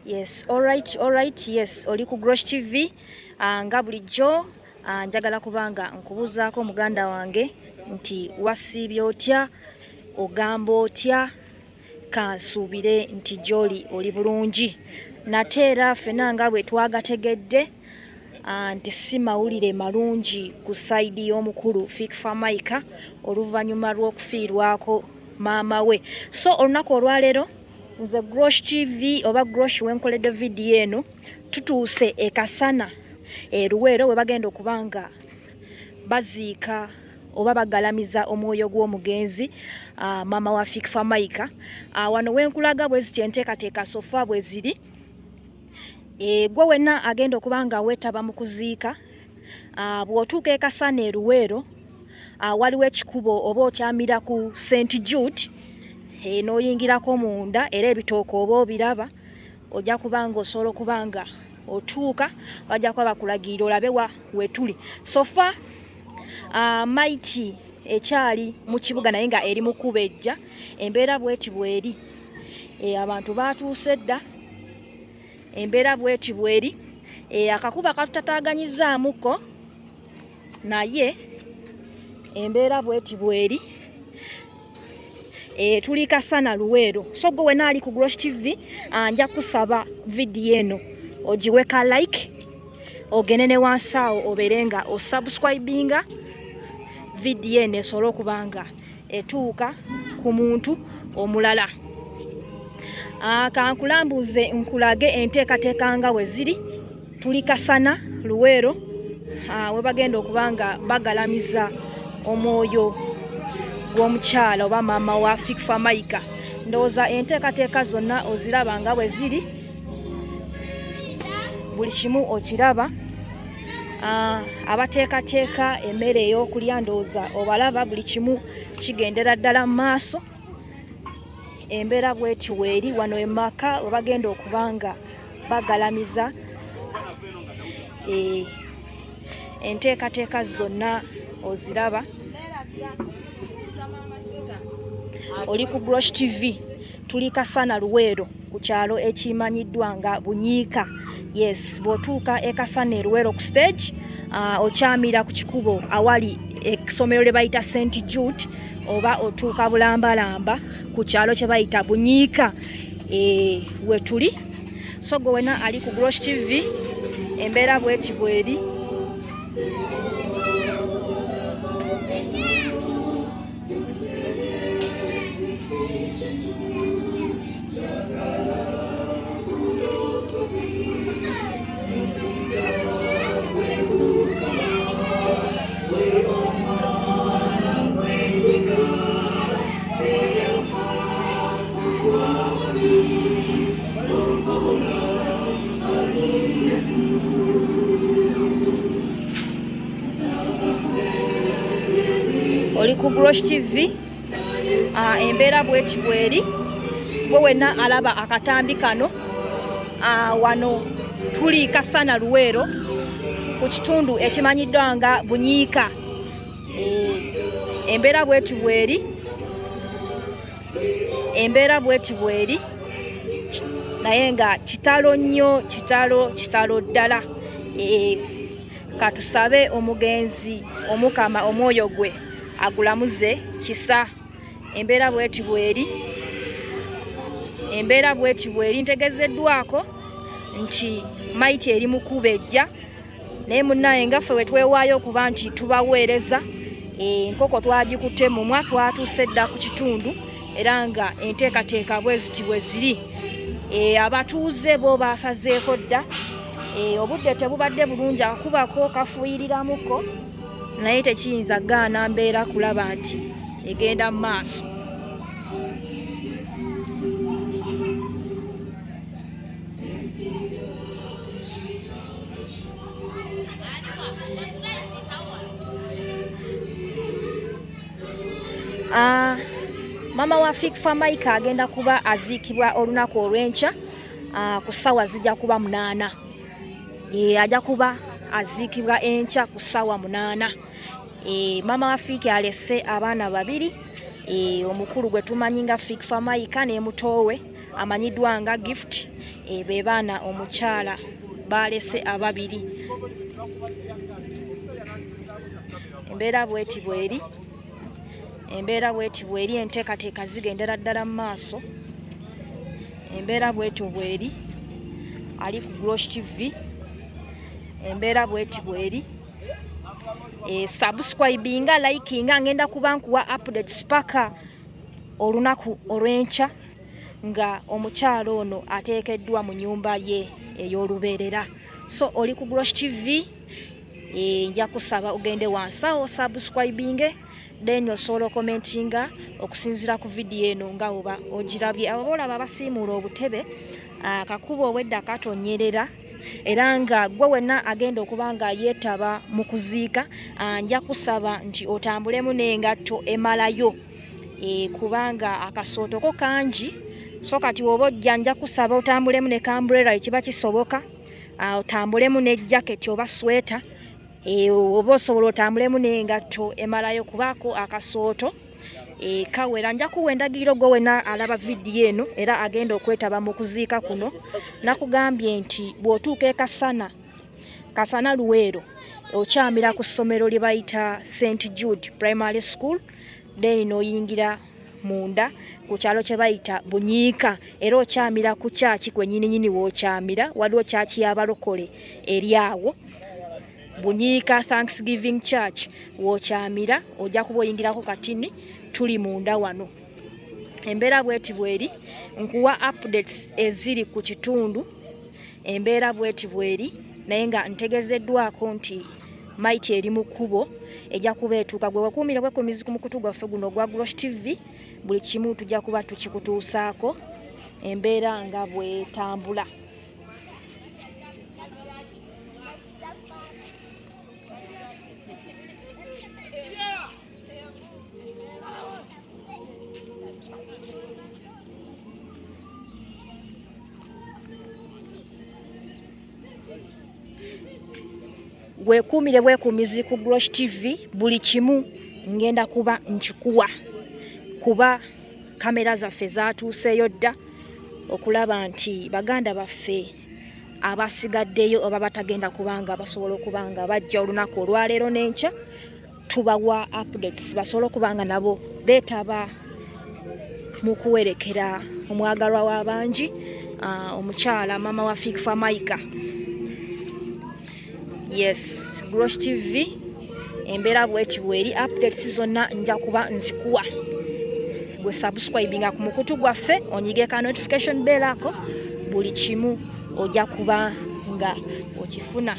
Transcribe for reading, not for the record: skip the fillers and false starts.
Yes, all right, yes, oli ku Grosh TV. Nga bulijjo njagala kubanga nkubuzaako muganda wange nti wasiibye otya, ogamba otya, kansuubire nti gy'oli oli bulungi. Nate era ffenna nga bwe twagategedde nti si mawulire malungi ku sayidi y'omukulu Fikfa Maika oluvannyuma lw'okufiirwako maama we. So olunaku olwaleero nze Grosh TV oba Grosh wenkoledde vidiyo eno tutuuse e Kasana Luweero we bagenda okubanga baziika oba bagalamiza omwoyo gw'omugenzi maama wa Fikfa Maika. Wano wenkulaga bwe ziti enteekateeka sofa bwe ziri. Gwe wenna agenda okubanga weetaba mu kuziika bw'otuuka e Kasana Luweero waliwo ekikubo oba otyamira ku St. Jude n'oyingirako munda era ebitooke oba obiraba ojja kubanga osobola okubanga otuuka bajja kuba bakulagirira olabe wetuli. Sofa Mighty ekyali mu kibuga naye nga eri mu kkubo ejja, embeera bweti bweri. Abantu batuuse dda, embeera bweti bweri. Akakuba katutataaganyizaamuko naye embeera bweti bweri. Tuli Kasana Luweero. So gwe wenna ali ku Grosh TV nja kusaba vidiyo eno ogiwe ka like, ogende ne wansi awo obeere nga osubscribinga vidiyo eno esobole okubanga etuuka ku muntu omulala. Kankulambuze nkulage enteekateeka nga we ziri. Tuli Kasana Luweero we bagenda okubanga bagalamiza omwoyo gw'omukyala oba maama wa Fikfa Maika. Ndowooza enteekateeka zonna oziraba nga bwe ziri, buli kimu okiraba. Abateekateeka emmere ey'okulya ndowooza obalaba, buli kimu kigendera ddala mu maaso. Embeera bweti weeri wano emaka we bagenda okubanga bagalamiza. Enteekateeka zonna oziraba. Oli ku Grosh TV. Tuli Kasana Luweero ku kyalo ekimanyiddwa nga Bunyiika. Yes, bw'otuuka e Kasana Luweero ku stage okyamira ku kikubo awali essomero lye bayita St. Jude oba otuuka bulambalamba ku kyalo kye bayita Bunyiika we tuli. So gwe wenna ali ku Grosh TV embeera bweti bweri. Oli ku Grosh TV embeera bweti bweri. Gwe wenna alaba akatambi kano wano tuli Kasana Luweero ku kitundu ekimanyiddwa nga Bunyiika. Embeera bweti bweri. Embeera bweti bweri naye nga kitalo nnyo, kitalo ddala. Katusabe omugenzi omukama omwoyo gwe agulamuze kisa. Embeera bweti bweri. Embeera bweti bweri. Ntegezeddwako nti Mighty eri mu kkubo ejja naye munnaye nga ffe we twewaayo okuba nti tubaweereza. Enkoko twagikutte mumwa, twatuuse dda ku kitundu era nga enteekateeka bwe ziti bwe ziri. Abatuuze bo basazeeko dda. Obudde tebubadde bulungi, akubako kafuuyiriramuko naye tekiyinza gaana mbeera kulaba nti egenda mu maaso. Maama wa Fikfa Maika agenda kuba aziikibwa olunaku olw'enkya ku ssaawa zijja kuba 8. Ajja kuba aziikibwa enkya ku ssaawa 8. Maama wa Fiki alese abaana babiri. Omukulu gwe tumanyi nga Fikfa Maika ne mutoowe amanyiddwa nga Gift be baana omukyala balese ababiri. Embeera bweti bweri, embeera bweti bweri, enteekateeka zigendera ddala mu maaso. Embeera bweti bweri, ali ku Grosh TV. Embeera bweti bweri. Subscribinga, likinga, ngenda kuba nkuwa updates paka olunaku olw'enkya nga omukyala ono ateekeddwa mu nnyumba ye ey'olubeerera. So oli ku Grosh TV, nja kusaba ogende wansi awo subscribinge, then osobola okomentinga okusinziira ku vidiyo eno nga oba ogirabye. Abo olaba abasiimuula obutebe, akakubo obwedda katonyerera, era nga gwe wenna agenda okuba nga yeetaba mu kuziika, nja kusaba nti otambulemu n'engatto emalayo, kubanga akasootoko kangi. So kati woba ojja nja kusaba otambulemu ne kambrera ekiba kisoboka, otambulemu ne jaketi oba sweta, oba osobola otambulemu n'engatto emalayo kubaako akasooto kawera. Nja kuwa endagiriro gwe wenna alaba vidiyo eno era agenda okwetaba mu kuziika kuno. Nakugambye nti bw'otuuka Kasana Luweero okyamira ku ssomero lye bayita St. Jude Primary School, then oyingira munda ku kyalo kye bayita Bunyiika, era okyamira ku kyaki kwennyininyini w'okyamira. Waliwo kyaki y'abalokole eri awo, Bunyiika Thanksgiving Church w'okyamira, ojja kuba oyingirako katini, tuli munda wano. Embeera bweti bweri, nkuwa updates eziri ku kitundu. Embeera bweti bweri, naye nga ntegezeddwako nti maiti eri mu kkubo ejja kuba etuuka. Gwe wakuumira bwekuumizi ku mukutu gwaffe guno ogwa Grosh TV, buli kimu tujja kuba tukikutuusaako embeera nga bw'etambula. Wekuumire bwekuumizi ku Grosh TV, buli kimu ngenda kuba nkikuwa, kuba kamera zaffe zaatuuseeyo dda okulaba nti baganda baffe abasigaddeyo oba batagenda kubanga basobola okubanga bajja olunaku olwaleero n'enkya, tubawa updates basobola okubanga nabo beetaba mu kuwerekera omwagalwa w'abangi, omukyala maama wa Fikfa Maika. Yes, Grosh TV, embeera bweti bweri, updates zonna nja kuba nzikuwa. Gwe subscribinga ku mukutu gwaffe, onyige ka notification bell ako, buli kimu ojja kuba nga okifuna.